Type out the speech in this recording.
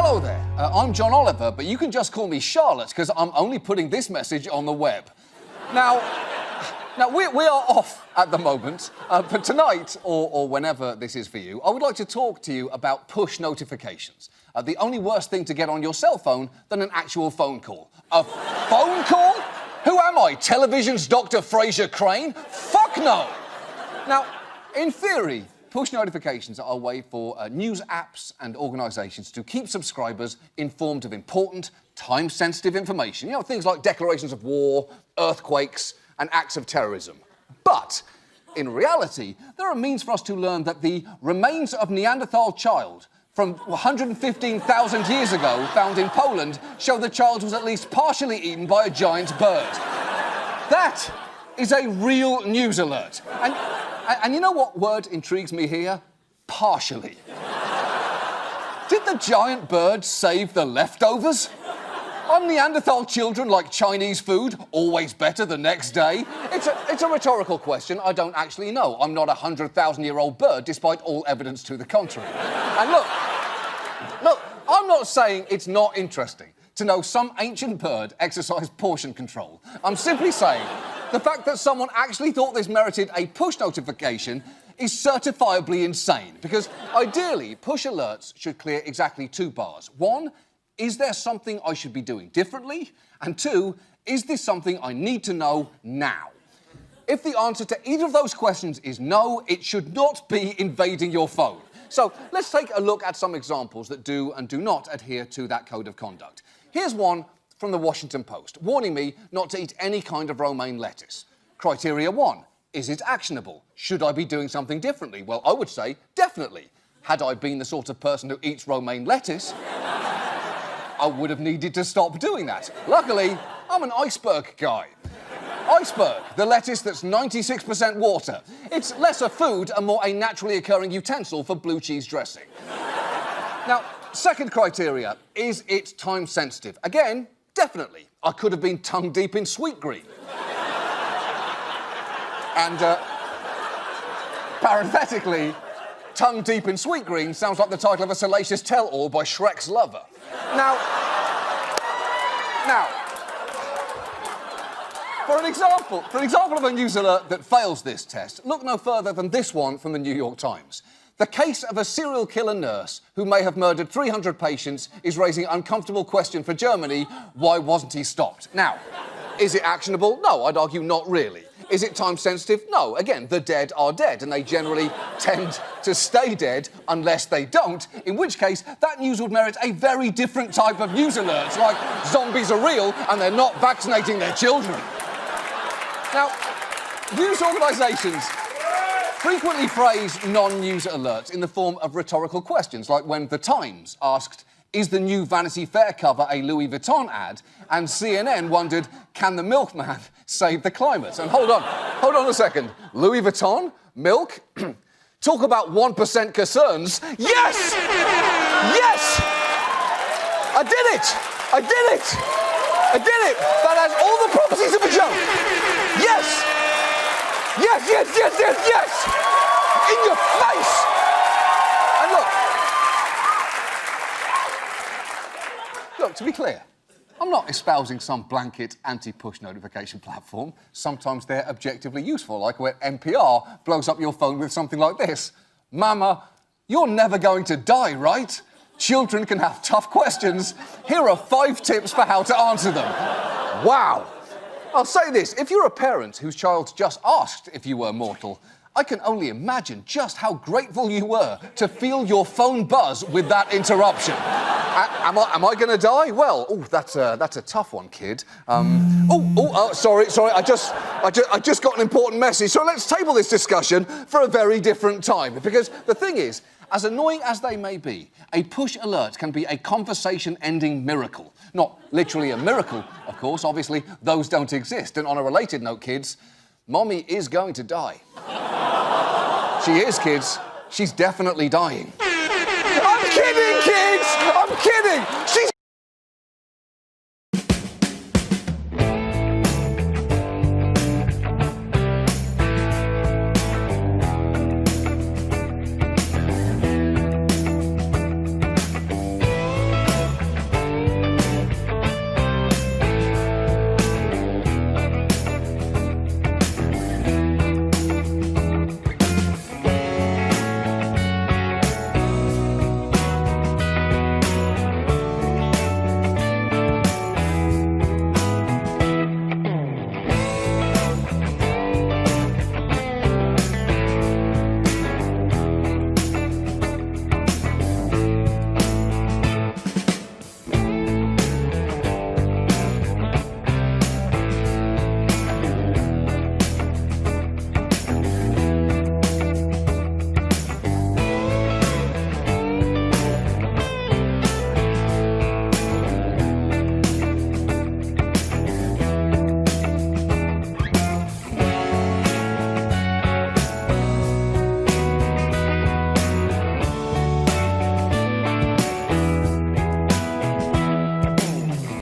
Hello there, I'm John Oliver, but you can just call me Charlotte, because I'm only putting this message on the web. Now, we are off at the moment, but tonight, or whenever this is for you, I would like to talk to you about push notifications. The only worse thing to get on your cell phone than an actual phone call. A phone call? Who am I, television's Dr. Fraser Crane? Fuck no! Now, in theory, push notifications are a way for news apps and organisations to keep subscribers informed of important, time-sensitive information. You know, things like declarations of war, earthquakes, and acts of terrorism. But, in reality, there are means for us to learn that the remains of Neanderthal child from 115,000 years ago, found in Poland, show the child was at least partially eaten by a giant bird. That is a real news alert. And you know what word intrigues me here? Partially. Did the giant bird save the leftovers? Are Neanderthal children like Chinese food, always better the next day? It's a rhetorical question. I don't actually know. I'm not a 100,000-year-old bird, despite all evidence to the contrary. And look, I'm not saying it's not interesting to know some ancient bird exercised portion control. I'm simply saying the fact that someone actually thought this merited a push notification is certifiably insane, because ideally, push alerts should clear exactly two bars. One, is there something I should be doing differently? And two, is this something I need to know now? If the answer to either of those questions is no, it should not be invading your phone. So let's take a look at some examples that do and do not adhere to that code of conduct. Here's one from the Washington Post, warning me not to eat any kind of romaine lettuce. Criteria 1, is it actionable? Should I be doing something differently? Well, I would say definitely. Had I been the sort of person who eats romaine lettuce, I would have needed to stop doing that. Luckily, I'm an iceberg guy. Iceberg, the lettuce that's 96% water. It's less a food and more a naturally occurring utensil for blue cheese dressing. Now, second criteria, is it time sensitive? Again, definitely. I could have been tongue deep in sweet green. And, parenthetically, tongue deep in sweet green sounds like the title of a salacious tell-all by Shrek's lover. Now, for an example of a news alert that fails this test, look no further than this one from the New York Times. The case of a serial killer nurse who may have murdered 300 patients is raising an uncomfortable question for Germany. Why wasn't he stopped? Now, is it actionable? No, I'd argue not really. Is it time sensitive? No. Again, the dead are dead, and they generally tend to stay dead unless they don't, in which case that news would merit a very different type of news alert, like zombies are real and they're not vaccinating their children. Now, news organisations frequently phrase non-news alerts in the form of rhetorical questions, like when The Times asked, is the new Vanity Fair cover a Louis Vuitton ad? And CNN wondered, can the milkman save the climate? And hold on a second. Louis Vuitton? Milk? Talk about 1% concerns. Yes! Yes! I did it! I did it! I did it! That has all the properties of a joke! Yes! Yes, yes, yes, yes, yes! In your face! And look, to be clear, I'm not espousing some blanket anti-push notification platform. Sometimes they're objectively useful, like when NPR blows up your phone with something like this. Mama, you're never going to die, right? Children can have tough questions. Here are 5 tips for how to answer them. Wow. I'll say this, if you're a parent whose child just asked if you were mortal, I can only imagine just how grateful you were to feel your phone buzz with that interruption. Am I going to die? Well, that's a tough one, kid. Sorry. I just got an important message. So let's table this discussion for a very different time. Because the thing is, as annoying as they may be, a push alert can be a conversation-ending miracle. Not literally a miracle, of course. Obviously, those don't exist. And on a related note, kids, Mommy is going to die. She is, kids. She's definitely dying. I'm kidding, kids! I'm kidding! She's